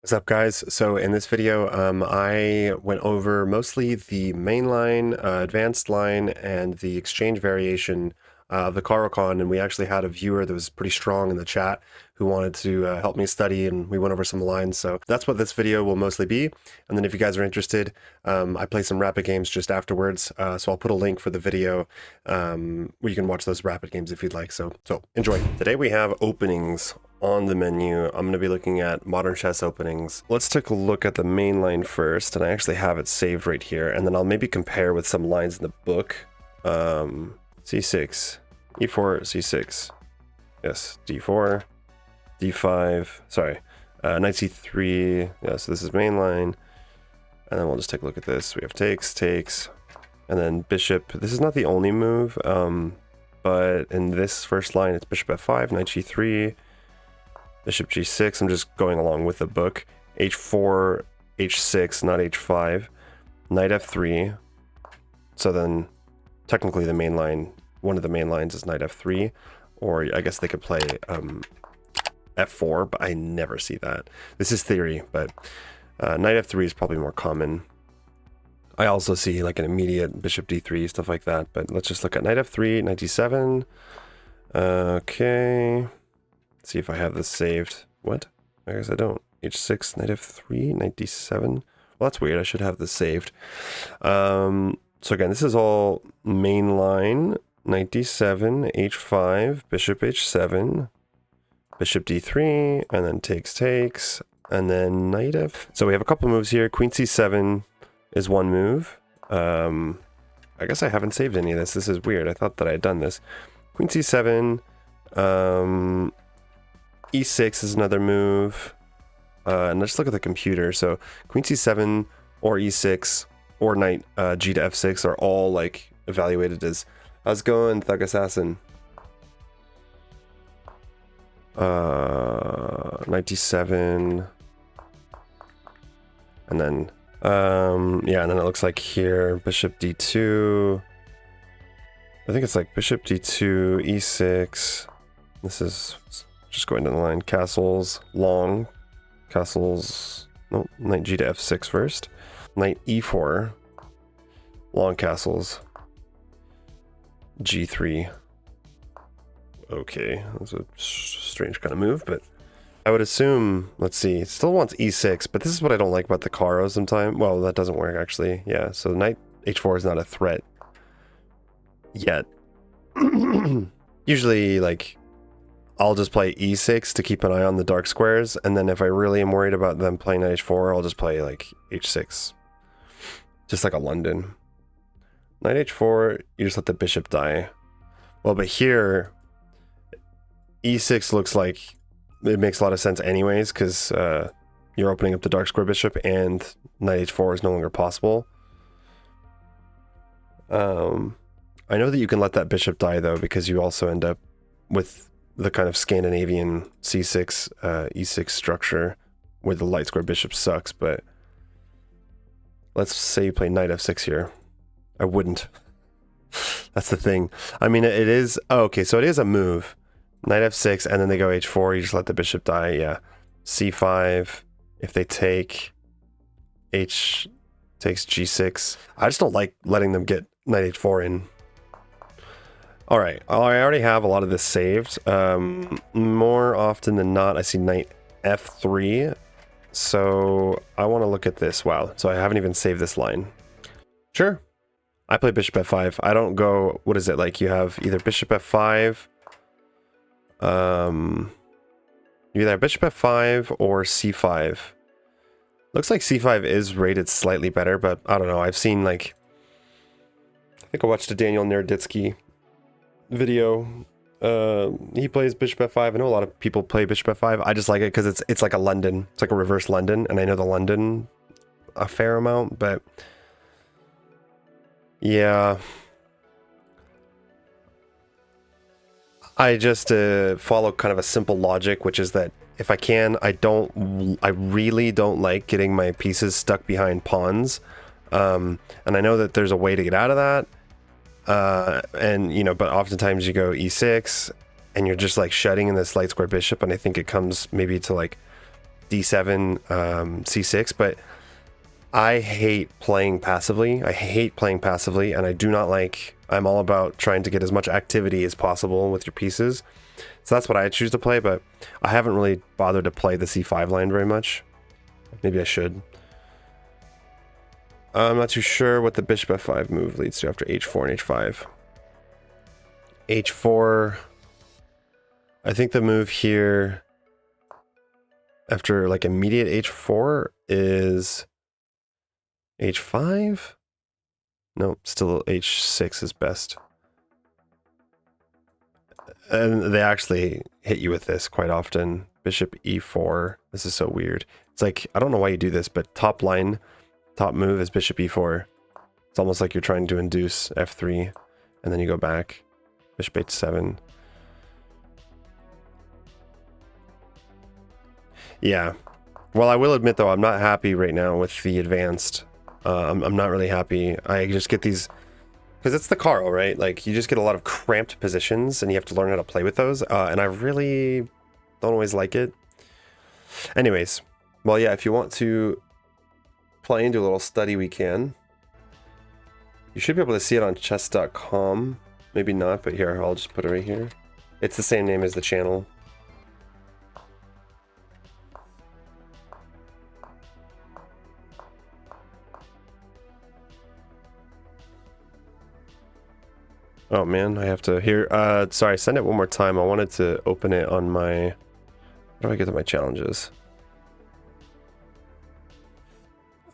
What's up, guys? So in this video, I went over mostly the mainline, advanced line, and the exchange variation of the CARO-KANN, and we actually had a viewer that was pretty strong in the chat who wanted to help me study, and we went over some lines. So that's what this video will mostly be. And then if you guys are interested, I play some rapid games just afterwards, so I'll put a link for the video where you can watch those rapid games if you'd like. So enjoy. Today we have openings on the menu. I'm going to be looking at modern chess openings. Let's take a look at the main line first, and I actually have it saved right here, and then I'll maybe compare with some lines in the book. C6, E4, C6, yes, D4, D5, sorry, knight C3, yeah, so this is main line, and then we'll just take a look at this. We have takes, and then bishop. This is not the only move, but in this first line, it's bishop F5, knight G3, bishop G6, I'm just going along with the book, H4, H6, not H5, knight F3, so then technically the main line, one of the main lines is knight F3, or I guess they could play F4, but I never see that. This is theory, but knight F3 is probably more common. I also see like an immediate bishop D3, stuff like that, but let's just look at knight F3, knight D7, okay. See if I have this saved. What? I guess I don't. H6, knight F3, knight D7. Well, that's weird. I should have this saved. So again, this is all main line. Knight D7, H5, bishop H7, bishop D3, and then takes, and then knight F. So we have a couple moves here. Queen C7 is one move. I guess I haven't saved any of this. This is weird. I thought that I had done this. Queen C7, E6 is another move, and let's look at the computer. So Queen C7 or E6 or Knight G to F6 are all like evaluated as, how's it going, Thug Assassin? Knight D7, and then yeah, and then it looks like here bishop D2. I think it's like bishop D2, E6. This is just going down the line. Castles, long. Castles, no, knight G to F6 first. Knight E4. Long castles. G3. Okay, that's a strange kind of move, but I would assume, let's see, it still wants E6, but this is what I don't like about the CARO sometimes. Well, that doesn't work actually. Yeah, so knight H4 is not a threat yet. Usually, like, I'll just play E6 to keep an eye on the dark squares, and then if I really am worried about them playing knight H4, I'll just play like H6. Just like a London. Knight H4, you just let the bishop die. Well, but here, E6 looks like it makes a lot of sense anyways, because you're opening up the dark square bishop, and knight H4 is no longer possible. I know that you can let that bishop die, though, because you also end up with the kind of Scandinavian C6, E6 structure where the light square bishop sucks, but let's say you play knight F6 here. I wouldn't. That's the thing. I mean, it is, oh, okay, so it is a move. Knight F6, and then they go H4, you just let the bishop die, yeah. C5, if they take, H takes G6. I just don't like letting them get knight H4 in. All right, I already have a lot of this saved. More often than not, I see knight F3. So I want to look at this. Wow, so I haven't even saved this line. Sure, I play bishop F5. I don't go, what is it, like you have either bishop F5, you either have bishop F5 or C5. Looks like C5 is rated slightly better, but I don't know. I've seen like, I think I watched a Daniel Naroditsky video. He plays bishop F5. I know a lot of people play bishop F5. I just like it because it's like a London. It's like a reverse London, and I know the London a fair amount, but yeah. I just follow kind of a simple logic, which is that if I can, I really don't like getting my pieces stuck behind pawns. And I know that there's a way to get out of that. And you know, but oftentimes you go E6 and you're just like shutting in this light square bishop, and I think it comes maybe to like d7, c6, but I hate playing passively. I hate playing passively, and I do not like... I'm all about trying to get as much activity as possible with your pieces. So that's what I choose to play, but I haven't really bothered to play the c5 line very much. Maybe I should. I'm not too sure what the bishop f5 move leads to after h4 and h5. h4... I think the move here after like immediate h4 is h5? No, still h6 is best. And they actually hit you with this quite often. Bishop e4. This is so weird. It's like, I don't know why you do this, but top line, top move is bishop e4. It's almost like you're trying to induce f3, and then you go back. Bishop h7. Yeah. Well, I will admit, though, I'm not happy right now with the advanced. I'm not really happy. I just get these... Because it's the Caro, right? Like, you just get a lot of cramped positions, and you have to learn how to play with those. And I really don't always like it. Anyways. Well, yeah, if you want to play and do a little study, we can. You should be able to see it on chess.com. Maybe not, but here, I'll just put it right here. It's the same name as the channel. Oh man, I have to here. Sorry, send it one more time. I wanted to open it on my... How do I get to my challenges?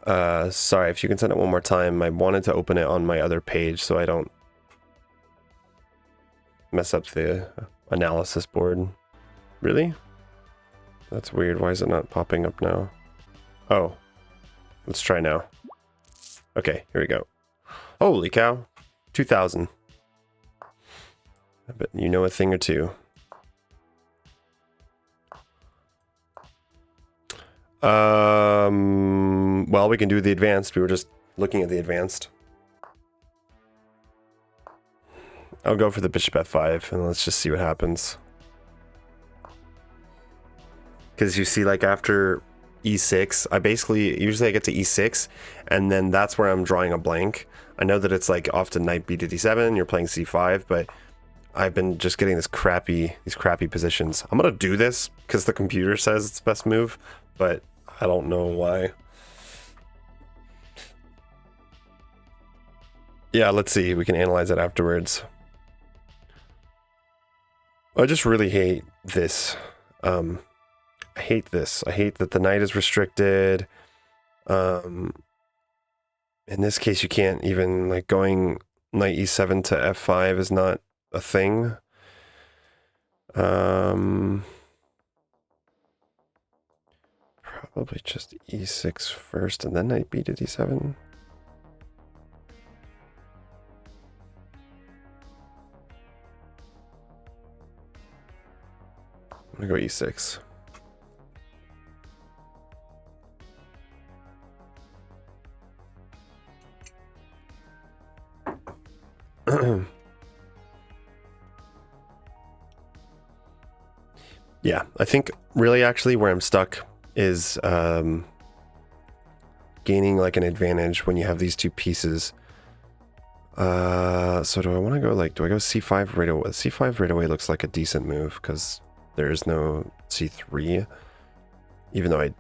Sorry, if you can send it one more time. I wanted to open it on my other page so I don't mess up the analysis board. Really? That's weird. Why is it not popping up now? Oh, let's try now. Okay, here we go. Holy cow, 2,000. I bet you know a thing or two. Well, we can do the advanced. We were just looking at the advanced. I'll go for the bishop f5, and let's just see what happens. Because you see, like, after e6, usually I get to e6, and then that's where I'm drawing a blank. I know that it's, like, often knight b to d7, you're playing c5, but I've been just getting these crappy positions. I'm gonna do this because the computer says it's the best move, but I don't know why. Yeah, let's see. We can analyze it afterwards. I just really hate this. I hate this. I hate that the knight is restricted. In this case, you can't even, like, going knight e7 to f5 is not a thing. Probably just e6 first and then knight b to d7. I'm gonna go e6. Yeah, I think really actually where I'm stuck is gaining like an advantage when you have these two pieces. So do I want to go like, do I go c5 right away? C5 right away looks like a decent move because there is no c3, even though I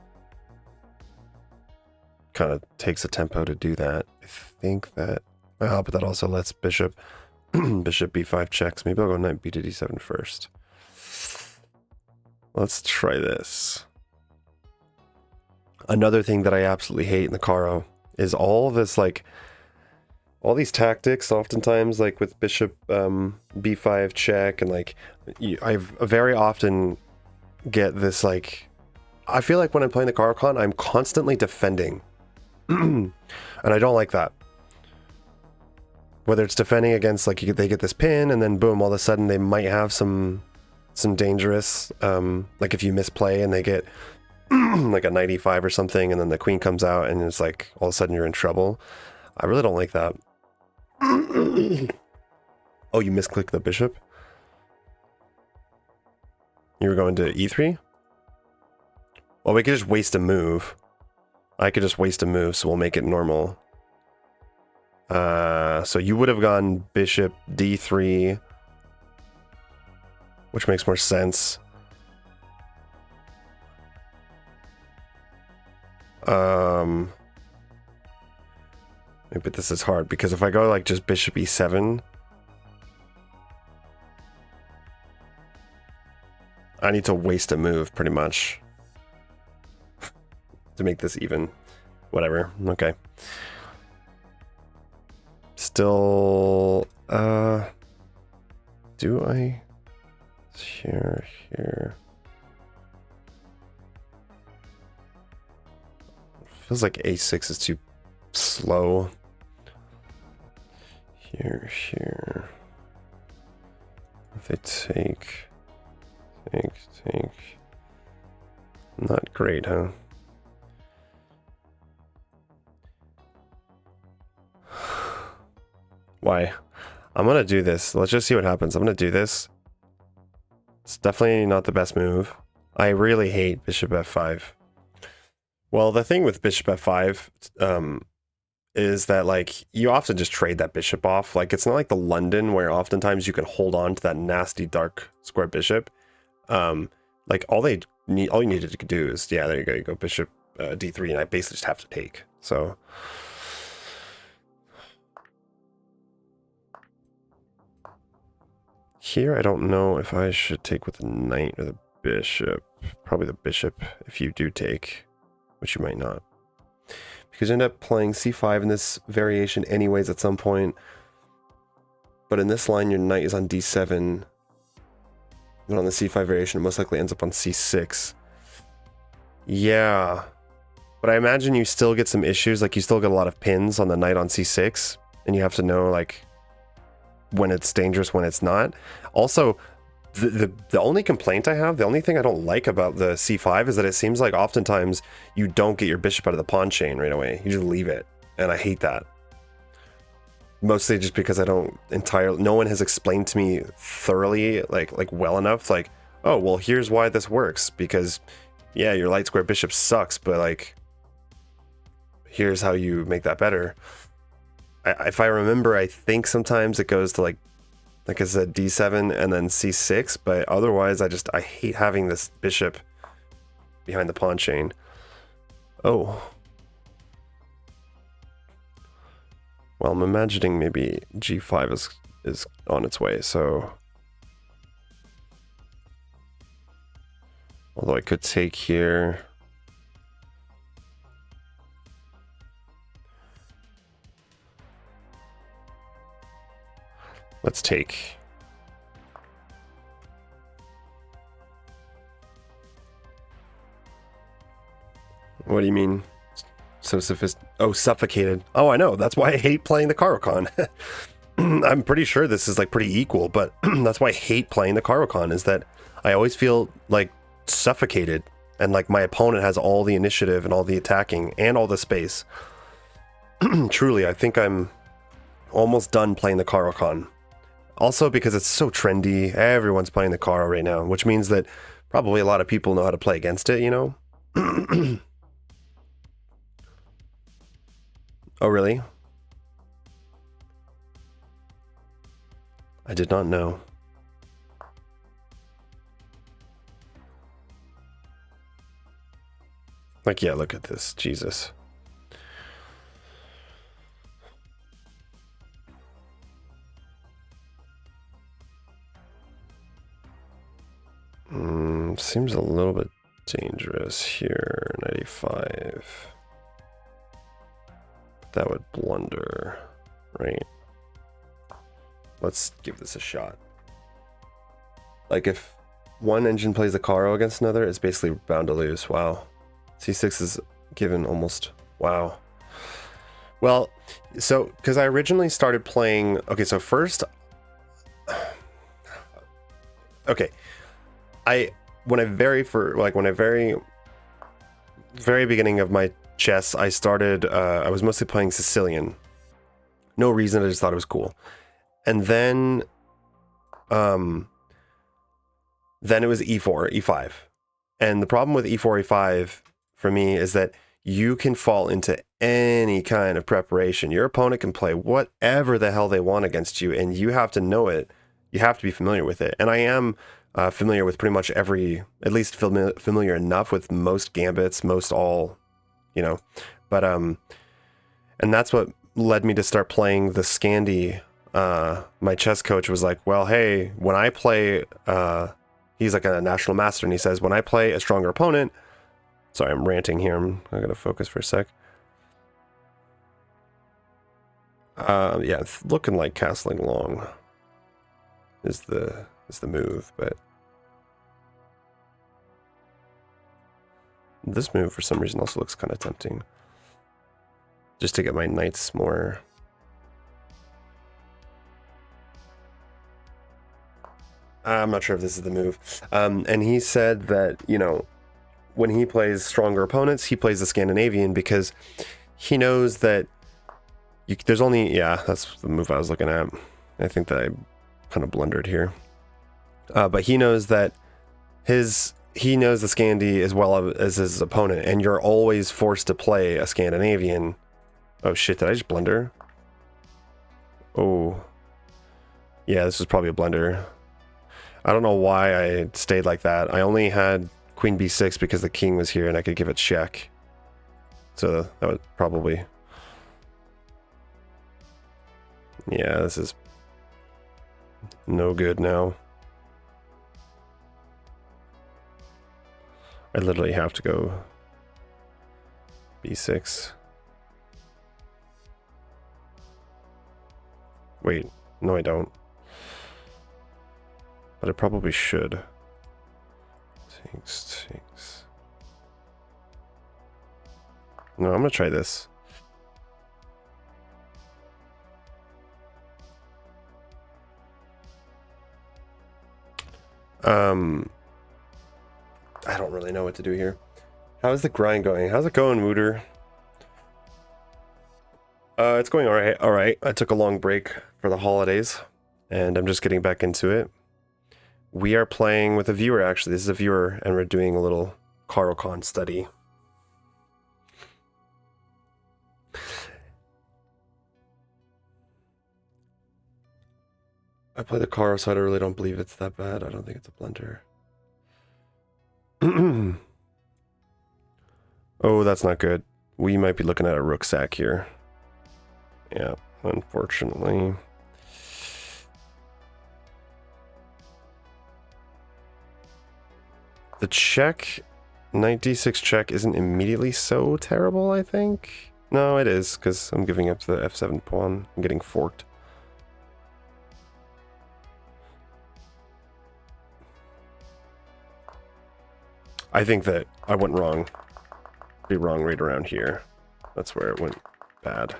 kind of takes a tempo to do that. I think that, oh, but that also lets bishop b5 checks. Maybe I'll go knight b to d7 first. Let's try this. Another thing that I absolutely hate in the Caro is all this, like, all these tactics, oftentimes, like with bishop b5 check, and like, I very often get this, like, I feel like when I'm playing the CARO-KANN, I'm constantly defending. And I don't like that. Whether it's defending against, like, they get this pin, and then boom, all of a sudden they might have some dangerous, like if you misplay and they get like a knight e5 or something, and then the queen comes out and it's like all of a sudden you're in trouble. I really don't like that. Oh, you misclicked the bishop? You were going to e3? Well, we could just waste a move. I could just waste a move, so we'll make it normal. So you would have gone bishop d3, which makes more sense. But this is hard because if I go like just bishop e7, I need to waste a move pretty much to make this even. Whatever. Okay. Still, do I? Here. Feels like a6 is too slow. Here. If they take. Not great, huh? Why? I'm gonna do this. Let's just see what happens. I'm gonna do this. It's definitely not the best move. I really hate bishop f5. Well, the thing with bishop f5 is that like you often just trade that bishop off. Like it's not like the London where oftentimes you can hold on to that nasty dark square bishop. Like all you needed to do is, yeah, there you go. You go bishop d3, and I basically just have to take. So. Here, I don't know if I should take with the knight or the bishop. Probably the bishop if you do take, which you might not. Because you end up playing c5 in this variation anyways at some point. But in this line, your knight is on d7. And on the c5 variation, it most likely ends up on c6. Yeah. But I imagine you still get some issues. Like, you still get a lot of pins on the knight on c6. And you have to know, like, when it's dangerous, when it's not. Also, the only complaint I have, the only thing I don't like about the c5 is that it seems like oftentimes you don't get your bishop out of the pawn chain right away. You just leave it. And I hate that. Mostly just because no one has explained to me thoroughly, like well enough, like, oh, well, here's why this works. Because, yeah, your light square bishop sucks, but, like, here's how you make that better. If I remember, I think sometimes it goes to like I said, d7 and then c6, but otherwise I hate having this bishop behind the pawn chain. Oh. Well, I'm imagining maybe g5 is on its way, so. Although I could take here. Let's take. What do you mean? So oh, suffocated. Oh, I know. That's why I hate playing the CARO-KANN. I'm pretty sure this is like pretty equal, but that's why I hate playing the CARO-KANN, is that I always feel like suffocated, and like my opponent has all the initiative and all the attacking and all the space. Truly, I think I'm almost done playing the CARO-KANN. Also because it's so trendy, everyone's playing the Caro right now, which means that probably a lot of people know how to play against it, you know? Oh, really? I did not know. Like, yeah, look at this, Jesus. Seems a little bit dangerous here, 95. That would blunder, right? Let's give this a shot. Like, if one engine plays a Caro against another, it's basically bound to lose. Wow. C6 is given almost. Wow. Well, so, because I originally started playing. Okay, so first. Okay. When I very beginning of my chess, I started, I was mostly playing Sicilian. No reason, I just thought it was cool. And then it was e4, e5. And the problem with e4, e5 for me is that you can fall into any kind of preparation. Your opponent can play whatever the hell they want against you, and you have to know it. You have to be familiar with it. And I am familiar with pretty much at least familiar enough with most gambits, most all, you know. But, and that's what led me to start playing the Scandi. My chess coach was like, well, hey, when I play, he's like a national master, and he says, when I play a stronger opponent, sorry, I'm ranting here. I'm going to focus for a sec. Yeah, it's looking like castling long is the move, but this move for some reason also looks kind of tempting. Just to get my knights more. I'm not sure if this is the move. And he said that, you know, when he plays stronger opponents, he plays the Scandinavian because he knows that there's only, yeah, that's the move I was looking at. I think that I kind of blundered here. But he knows that he knows the Scandi as well as his opponent, and you're always forced to play a Scandinavian. Oh shit, did I just blunder? Oh. Yeah, this was probably a blunder. I don't know why I stayed like that. I only had queen b6 because the king was here and I could give it check. So that would probably... Yeah, this is no good now. I literally have to go b6. Wait, no I don't. But I probably should. Takes. No, I'm gonna try this. I don't really know what to do here. How's the grind going? How's it going, Mooter? It's going alright. Alright. I took a long break for the holidays, and I'm just getting back into it. We are playing with a viewer, actually. This is a viewer, and we're doing a little CARO-KANN study. I play the Caro, so I really don't believe it's that bad. I don't think it's a blunder. Oh, that's not good. We might be looking at a rook sack here. Yeah, unfortunately. The check, knight d6 check isn't immediately so terrible, I think. No, it is, because I'm giving up the f7 pawn. I'm getting forked. I think that I went wrong. Be wrong right around here. That's where it went bad.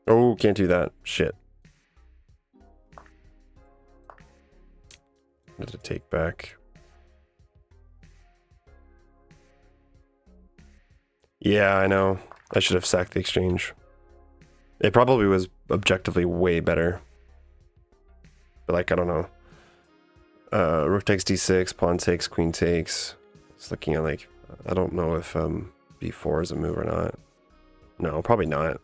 Oh, can't do that. Shit. What did it take back? Yeah, I know. I should have sacked the exchange. It probably was objectively way better. But like, I don't know. Rook takes d6, pawn takes, queen takes. It's looking at like, I don't know if b4 is a move or not. No, probably not.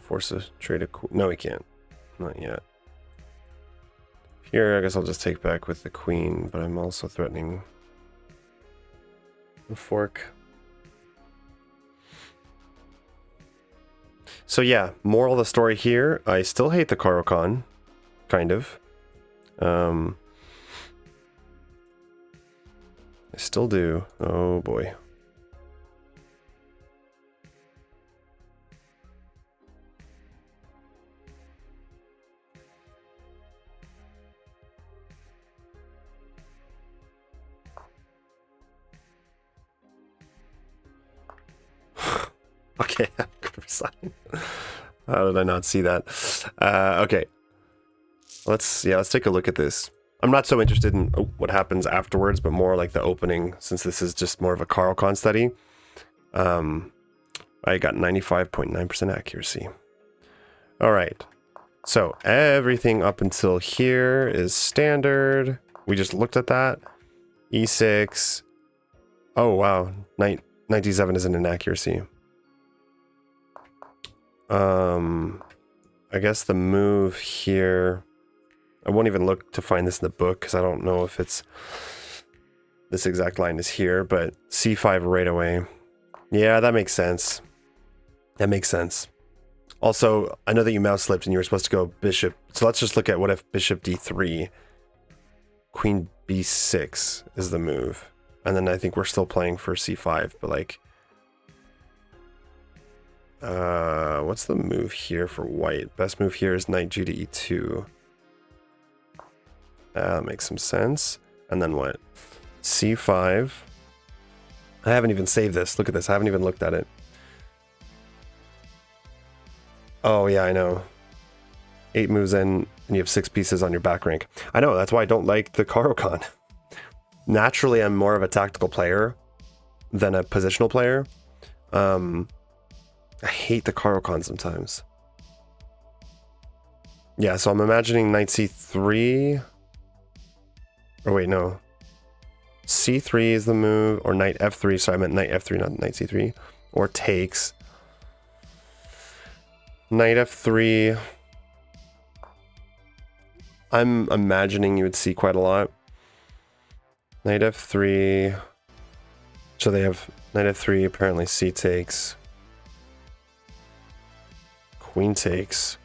Force a trade a queen. No, he can't. Not yet. Here, I guess I'll just take back with the queen, but I'm also threatening the fork. So yeah, moral of the story here, I still hate the CARO-KANN, kind of. I still do. Oh boy. Okay, how did I not see that? Okay, let's take a look at this. I'm not so interested in what happens afterwards, but more like the opening, since this is just more of a CARO-KANN study. I got 95.9% accuracy. All right, so everything up until here is standard. We just looked at that. E6. Oh wow, 97 is an inaccuracy. I guess the move here, I won't even look to find this in the book because I don't know if it's this exact line is here, but C5 right away. Yeah, that makes sense. That makes sense. Also, I know that you mouse slipped and you were supposed to go bishop. So let's just look at what if bishop D3, queen B6 is the move. And then I think we're still playing for C5, but like, what's the move here for white? Best move here is knight G to E2. That makes some sense. And then what? C5. I haven't even saved this. Look at this. I haven't even looked at it. Oh, yeah, I know. 8 moves in, and you have 6 pieces on your back rank. I know, that's why I don't like the CARO-KANN. Naturally, I'm more of a tactical player than a positional player. I hate the CARO-KANN sometimes. Yeah, so I'm imagining knight C3. Or wait, no. C3 is the move, or knight F3. Sorry, I meant knight F3, not knight C3. Or takes. Knight F3. I'm imagining you would see quite a lot. Knight F3. So they have knight F3, apparently C takes. Queen takes.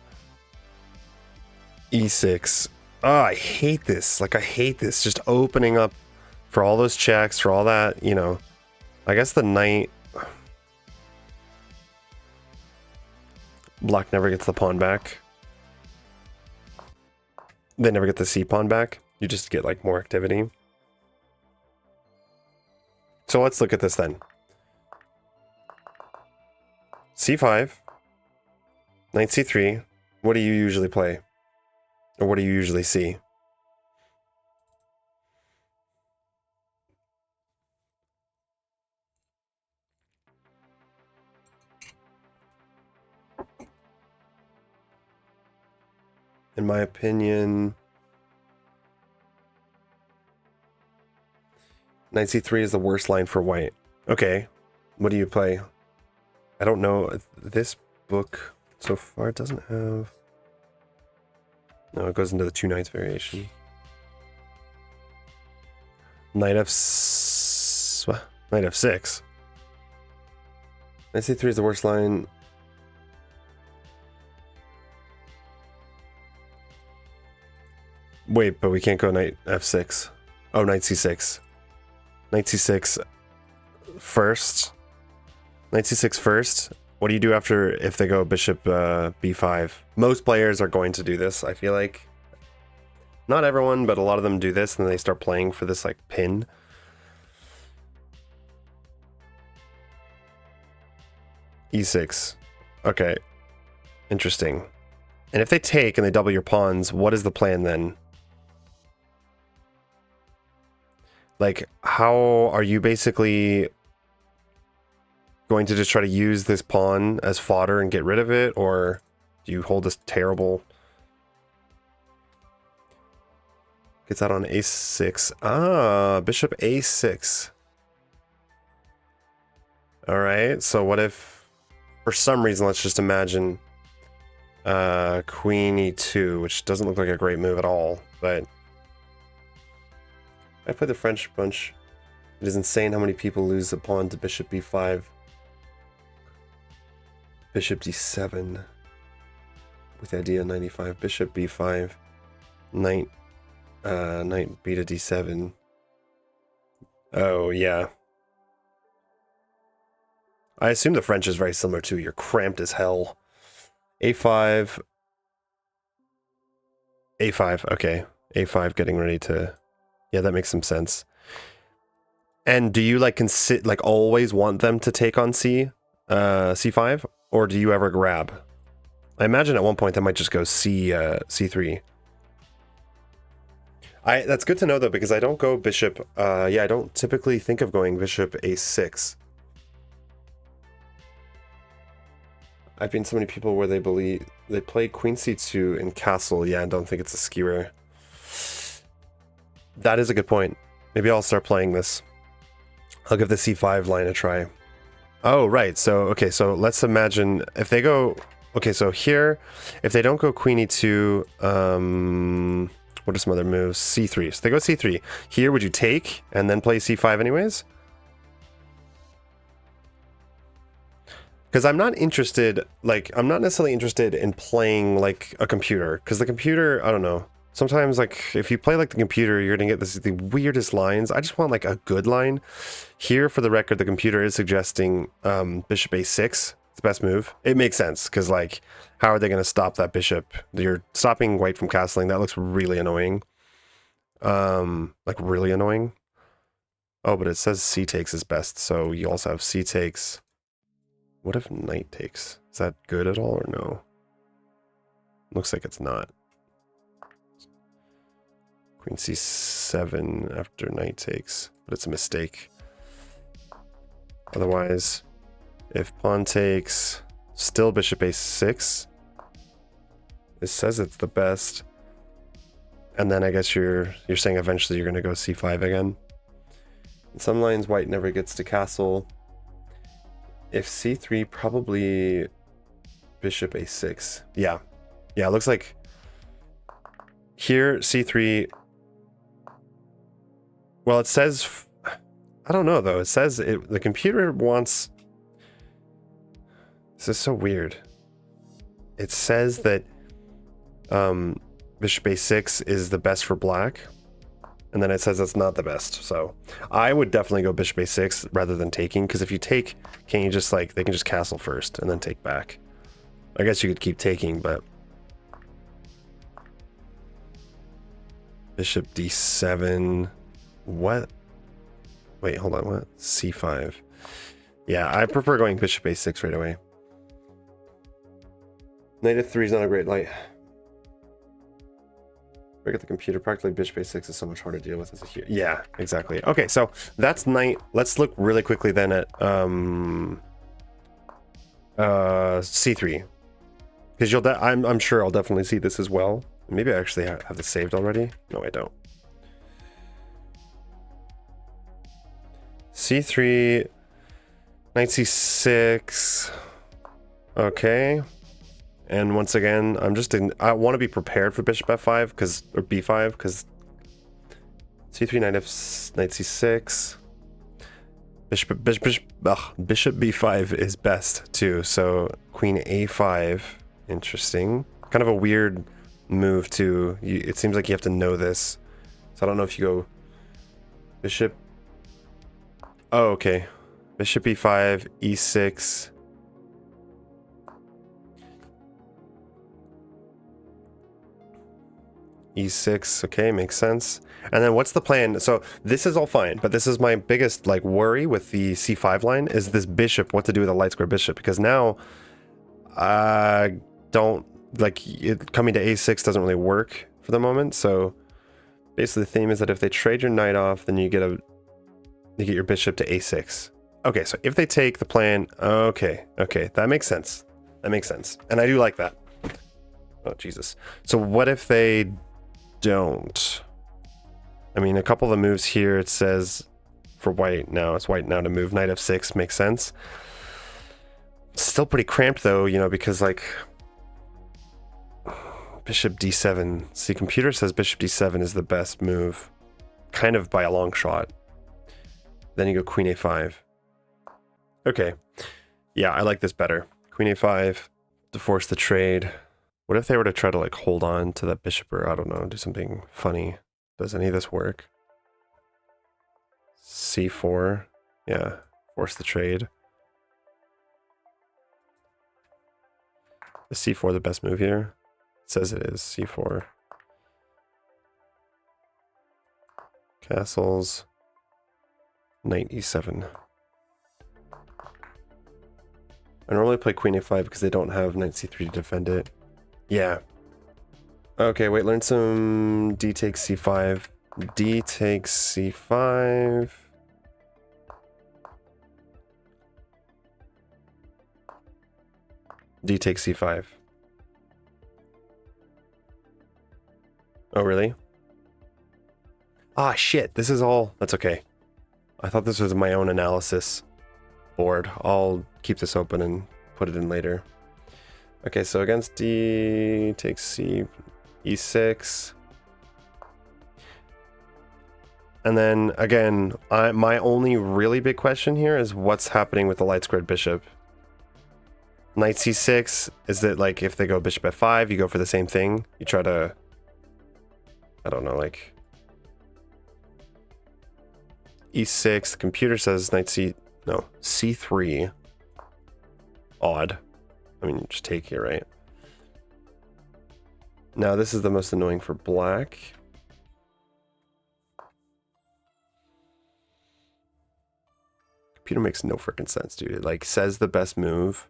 E6. Oh, I hate this. Like, I hate this. Just opening up for all those checks, for all that, you know. I guess the knight... Black never gets the pawn back. They never get the C pawn back. You just get, like, more activity. So let's look at this then. C5. Knight C3. What do you usually play? Or what do you usually see? In my opinion, knight C3 is the worst line for white. Okay, what do you play? I don't know. This book so far doesn't have... No, it goes into the 2 knights variation. Knight F6. Knight F6. Knight C3 is the worst line. Wait, but we can't go knight F6. Oh, knight C6. Knight C6 first. Knight C6 first. What do you do after if they go bishop B5? Most players are going to do this, I feel like. Not everyone, but a lot of them do this, and then they start playing for this, like, pin. E6. Okay. Interesting. And if they take and they double your pawns, what is the plan then? Like, how are you basically going to just try to use this pawn as fodder and get rid of it? Or do you hold this terrible... Gets out on A6. Ah, bishop A6. Alright, so what if, for some reason, let's just imagine Queen E2, which doesn't look like a great move at all, but I play the French bunch. It is insane how many people lose the pawn to bishop B5. Bishop D7. With the idea 95. Bishop B5. Knight B to D7. Oh, yeah. I assume the French is very similar too. You're cramped as hell. A5. A5, okay. A5 getting ready to... Yeah, that makes some sense. And do you like always want them to take on C5? Or do you ever grab? I imagine at one point they might just go C3. That's good to know though, because I don't go bishop. Yeah, I don't typically think of going bishop A6. I've been so many people where they play queen C2 in castle. Yeah, I don't think it's a skewer. That is a good point. Maybe I'll start playing this. I'll give the C5 line a try. Oh, right. So, okay, so let's imagine if they go... Okay, so here, if they don't go queen E2, what are some other moves? C3. So they go C3. Here, would you take and then play C5 anyways? Because I'm not interested, like, I'm not necessarily interested in playing, like, a computer. Because the computer, I don't know. Sometimes, like, if you play like the computer, you're going to get the weirdest lines. I just want, like, a good line. Here, for the record, the computer is suggesting bishop A6. It's the best move. It makes sense, because, like, how are they going to stop that bishop? You're stopping white from castling. That looks really annoying. Like, really annoying. Oh, but it says C takes is best, so you also have C takes. What if knight takes? Is that good at all or no? Looks like it's not. Queen C7 after knight takes, but it's a mistake. Otherwise, if pawn takes, still bishop A6. It says it's the best. And then I guess you're saying eventually you're going to go C5 again. In some lines, white never gets to castle. If C3, probably bishop A6. Yeah. Yeah, it looks like here, C3... Well, it says... I don't know, though. It says the computer wants... This is so weird. It says that bishop A6 is the best for black. And then it says that's not the best. So I would definitely go bishop A6 rather than taking, because if you take, can't you just like, they can just castle first and then take back. I guess you could keep taking, but bishop D7. What? Wait, hold on. What? C5. Yeah, I prefer going bishop A6 right away. Knight F3 is not a great light. Break at the computer, practically bishop A6 is so much harder to deal with as a here. Yeah, exactly. Okay, so that's knight. Let's look really quickly then at C3. Because I'm sure I'll definitely see this as well. Maybe I actually have this saved already. No, I don't. C3, knight C6. Okay. And once again, I want to be prepared for bishop F5 or B5 because C3, knight C6. Bishop B5 is best too. So queen A5, interesting. Kind of a weird move too. It seems like you have to know this. So I don't know if you go bishop. Oh, okay. Bishop E5, E6. E6, okay, makes sense. And then what's the plan? So this is all fine, but this is my biggest like worry with the C5 line is this bishop, what to do with a light square bishop, because now I don't like it coming to A6 doesn't really work for the moment. So basically the theme is that if they trade your knight off, then you get your bishop to A6. Okay, so if they take the plan, okay, that makes sense. That makes sense. And I do like that. Oh, Jesus. So what if they don't? I mean, a couple of the moves here, it says for white now, it's white now to move knight F6, makes sense. Still pretty cramped though, you know, because like bishop D7. See, computer says bishop D7 is the best move, kind of by a long shot. Then you go queen A5. Okay. Yeah, I like this better. Queen A5 to force the trade. What if they were to try to like hold on to that bishop or I don't know, do something funny? Does any of this work? C4. Yeah, force the trade. Is C4 the best move here? It says it is. C4. Castles. Knight E7. I normally play Queen A5 because they don't have Knight C3 to defend it. Yeah. Okay, wait, learn some D takes C5. D takes C5. D takes C5. Oh, really? Ah, shit, this is all... That's okay. I thought this was my own analysis board. I'll keep this open and put it in later. Okay, so against D takes C, E6. And then, again, my only really big question here is what's happening with the light squared bishop. Knight C6, is it like if they go bishop F5, you go for the same thing? You try to... I don't know, like... E6, the computer says knight C... No, C3. Odd. I mean, just take here, right? Now, this is the most annoying for black. Computer makes no freaking sense, dude. It, like, says the best move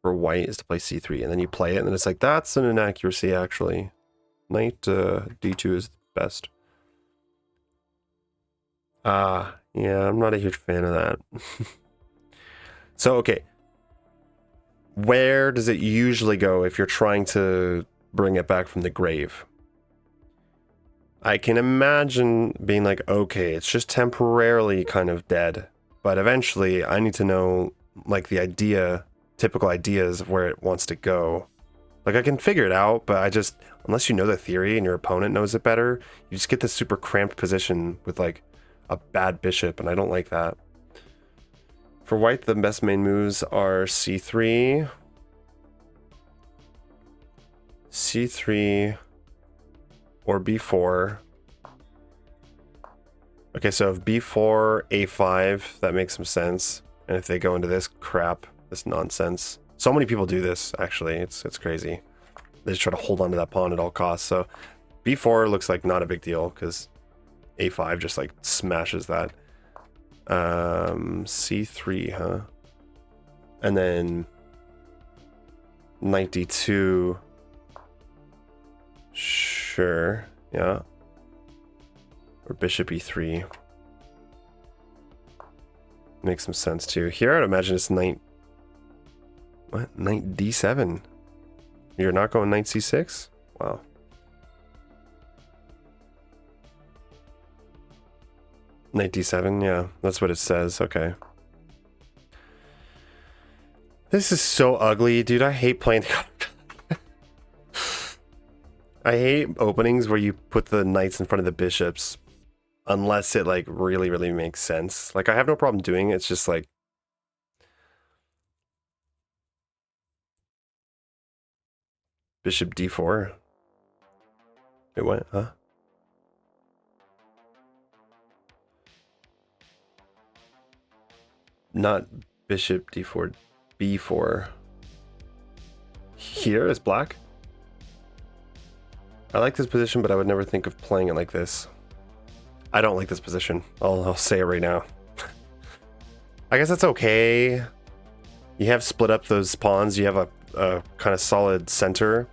for white is to play C3, and then you play it, and then it's like, that's an inaccuracy, actually. Knight D2 is best. Yeah, I'm not a huge fan of that. So, okay. Where does it usually go if you're trying to bring it back from the grave? I can imagine being like, okay, it's just temporarily kind of dead, but eventually I need to know, like, the idea, typical ideas of where it wants to go. Like, I can figure it out, but I just, unless you know the theory and your opponent knows it better, you just get this super cramped position with, like, a bad bishop, and I don't like that. For white, the best main moves are C3, C3, or B4. Okay, so if B4, A5, that makes some sense. And if they go into this crap, this nonsense. So many people do this, actually. It's crazy. They just try to hold on to that pawn at all costs. So B4 looks like not a big deal because A5 just like smashes that. C3, huh? And then Knight D2. Sure, yeah. Or Bishop E3. Makes some sense too. Here I'd imagine it's Knight... What? Knight D7? You're not going Knight C6? Wow. Knight D7, yeah. That's what it says, okay. This is so ugly, dude. I hate playing... I hate openings where you put the knights in front of the bishops. Unless it, like, really, really makes sense. Like, I have no problem doing it. It's just, like... Bishop D4. Wait, what? Huh? Not Bishop D4. B4. Here is black? I like this position, but I would never think of playing it like this. I don't like this position. I'll say it right now. I guess that's okay. You have split up those pawns. You have a kind of solid center.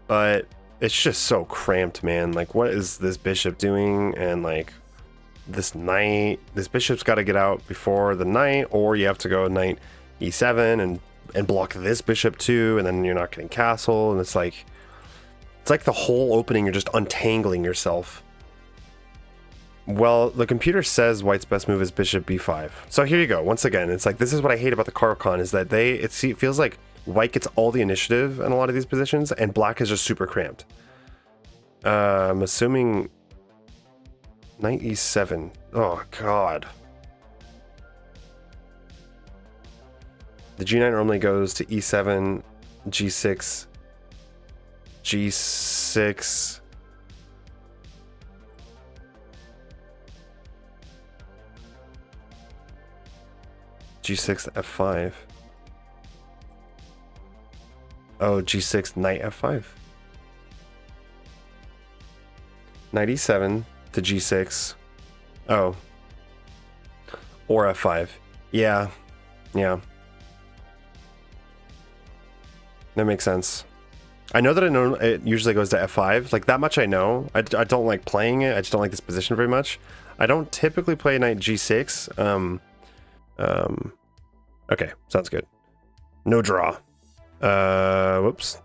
But it's just so cramped, man. Like, what is this bishop doing? And, like, this knight. This bishop's got to get out before the knight. Or you have to go knight E7 and block this bishop too. And then you're not getting castle. And it's like the whole opening, you're just untangling yourself. Well, the computer says white's best move is bishop b5. So here you go. Once again, it's like, this is what I hate about the CARO-KANN is that it feels like white gets all the initiative in a lot of these positions and black is just super cramped. I'm assuming knight e7. Oh, God. The g9 normally goes to e7, g6, g6. G6, F5. Oh, G6, knight F5. Knight E7 to G6. Oh. Or F5. Yeah. Yeah. That makes sense. I know that I know it usually goes to F5. Like, that much I know. I don't like playing it. I just don't like this position very much. I don't typically play knight G6. Okay, sounds good. No draw. Whoops.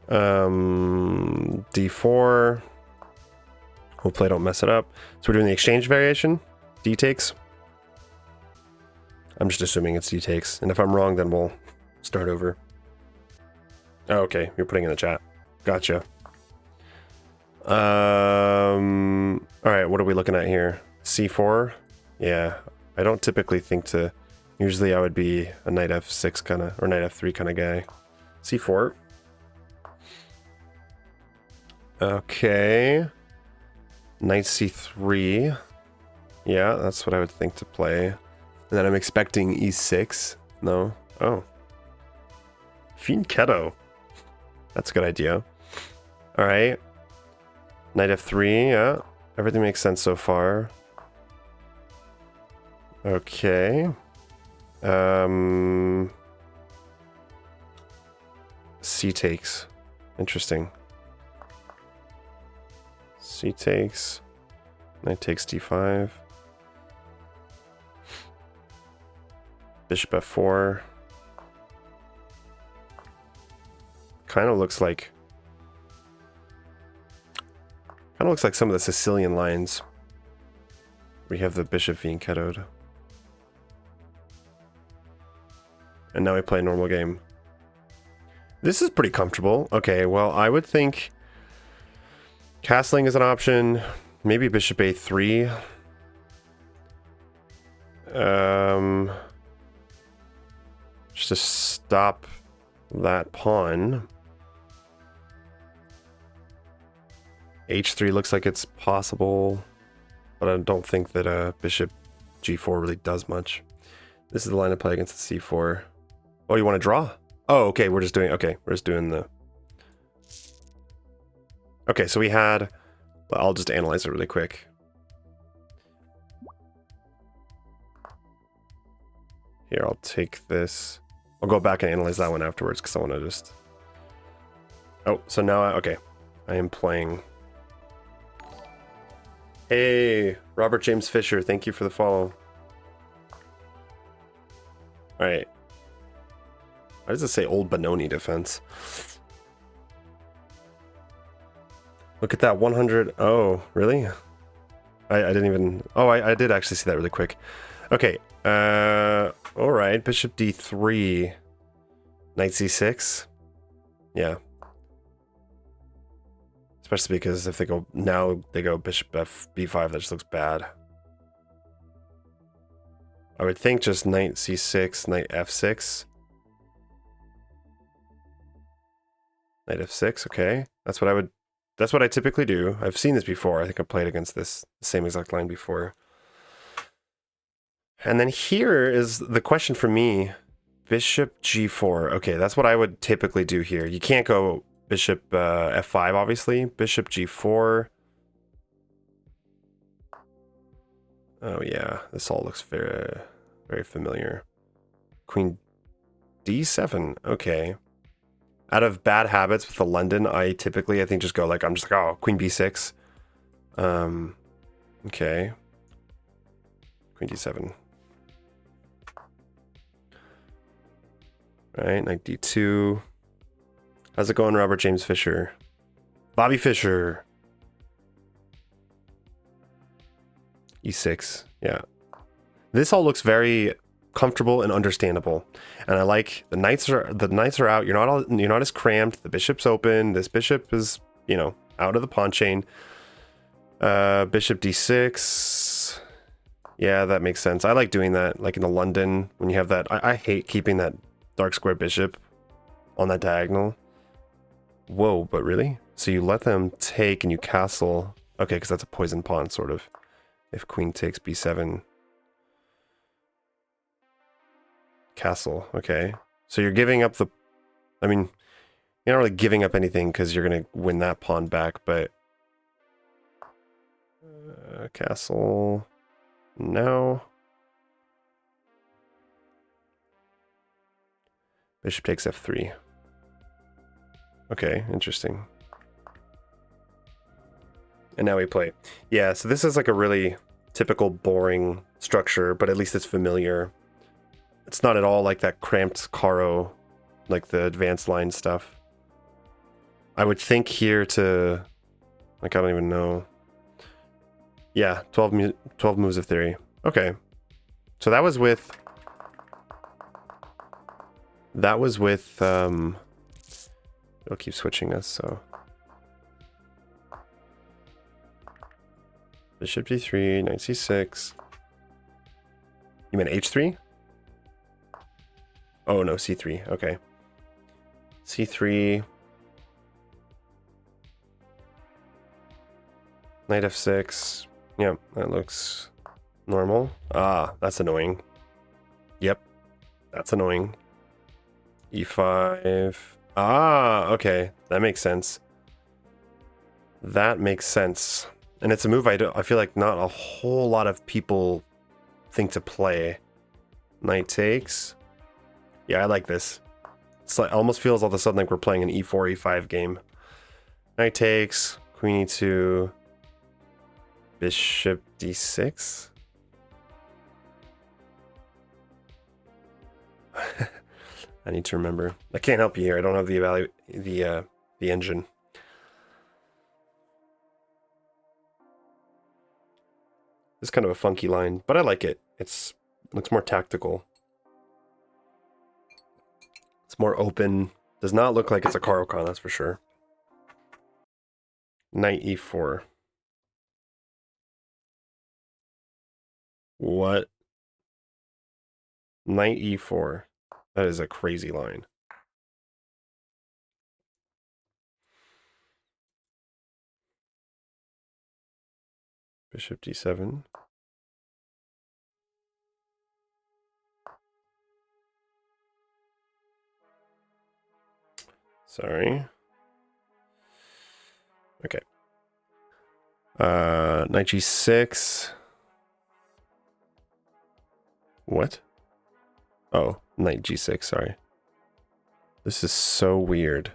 D4. Hopefully I don't mess it up. So we're doing the exchange variation. D takes. I'm just assuming it's D takes. And if I'm wrong, then we'll start over. Oh, okay, you're putting in the chat. Gotcha. All right, what are we looking at here? C4? Yeah, I don't typically think to... Usually I would be a knight F6 kind of, or knight F3 kind of guy. C4. Okay. Knight C3. Yeah, that's what I would think to play. And then I'm expecting E6. No. Oh. Fiend Keto. That's a good idea. All right. Knight F3. Yeah. Everything makes sense so far. Okay. C takes. Interesting. C takes. Knight takes D5. Bishop F4. Kind of looks like some of the Sicilian lines. We have the bishop being ketoed. And now we play a normal game. This is pretty comfortable. Okay, well, I would think castling is an option. Maybe bishop A3. Just to stop that pawn. H3 looks like it's possible, but I don't think that bishop G4 really does much. This is the line of play against the C4. Oh, you want to draw? Oh, okay, we're just doing the... Okay, so we had... I'll just analyze it really quick. Here, I'll take this. I'll go back and analyze that one afterwards, because I want to just... Oh, so now, okay. I am playing... Hey, Robert James Fisher, thank you for the follow. Alright. Why does it say Old Benoni defense? Look at that 100. Oh, really? I didn't even... Oh, I did actually see that really quick. Okay. Alright. Bishop D3. Knight C6. Yeah. Especially because if they go... Now they go bishop B5. That just looks bad. I would think just knight C6, knight F6. Knight F6, okay. That's what I typically do. I've seen this before. I think I played against this same exact line before. And then here is the question for me. Bishop G4. Okay, that's what I would typically do here. You can't go bishop F5, obviously. Bishop G4. Oh yeah, this all looks very, very familiar. Queen D7. Okay. Out of bad habits with the London, I think just go like, I'm just like, oh, Queen B6. Okay. Queen D7. Right, knight D2. How's it going, Robert James Fisher? Bobby Fisher. E6, yeah. This all looks very comfortable and understandable, and I like the knights are out. You're not as cramped. The bishop's open. This bishop is, you know, out of the pawn chain. Bishop D6. Yeah, that makes sense. I like doing that, like in the London when you have that. I hate keeping that dark square bishop on that diagonal. Whoa, but really? So you let them take and you castle. Okay, because that's a poison pawn, sort of. If queen takes B7. Castle. Okay. So you're giving up the... I mean, you're not really giving up anything because you're going to win that pawn back, but... castle... No. Bishop takes f3. Okay, interesting. And now we play. Yeah, so this is like a really typical boring structure, but at least it's familiar. It's not at all like that cramped Caro, like the advanced line stuff. I would think here to... Like, I don't even know. Yeah, 12 moves of theory. Okay. So that was with... That was with... It'll keep switching us, so... Bishop d3, knight c6. You meant h3? Oh, no, c3. Okay. c3. Knight f6. Yep, that looks normal. Ah, that's annoying. Yep, that's annoying. e5. Ah, okay. That makes sense. That makes sense. And it's a move I feel like not a whole lot of people think to play. Knight takes. Yeah, I like this. It's like, almost feels all of a sudden like we're playing an e4, e5 game. Knight takes. Queen e2. Bishop d6. I need to remember. I can't help you here. I don't have the engine. It's kind of a funky line, but I like it. It looks more tactical. It's more open. Does not look like it's a CARO-KANN, that's for sure. Knight e4. What? Knight e4. That is a crazy line. Bishop d7. Sorry. Okay. Knight g6. What? Oh, knight g6, sorry. This is so weird.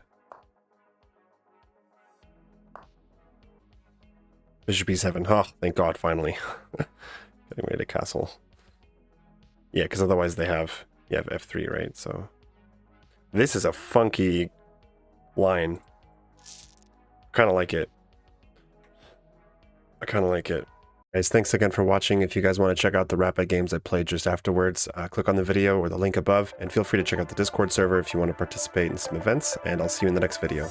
Bishop e7. Oh, thank God, finally. Getting ready to castle. Yeah, because otherwise you have f3, right? So this is a funky line. Kind of like it. I kind of like it. Guys, thanks again for watching. If you guys want to check out the rapid games I played just afterwards, click on the video or the link above, and feel free to check out the Discord server if you want to participate in some events, and I'll see you in the next video.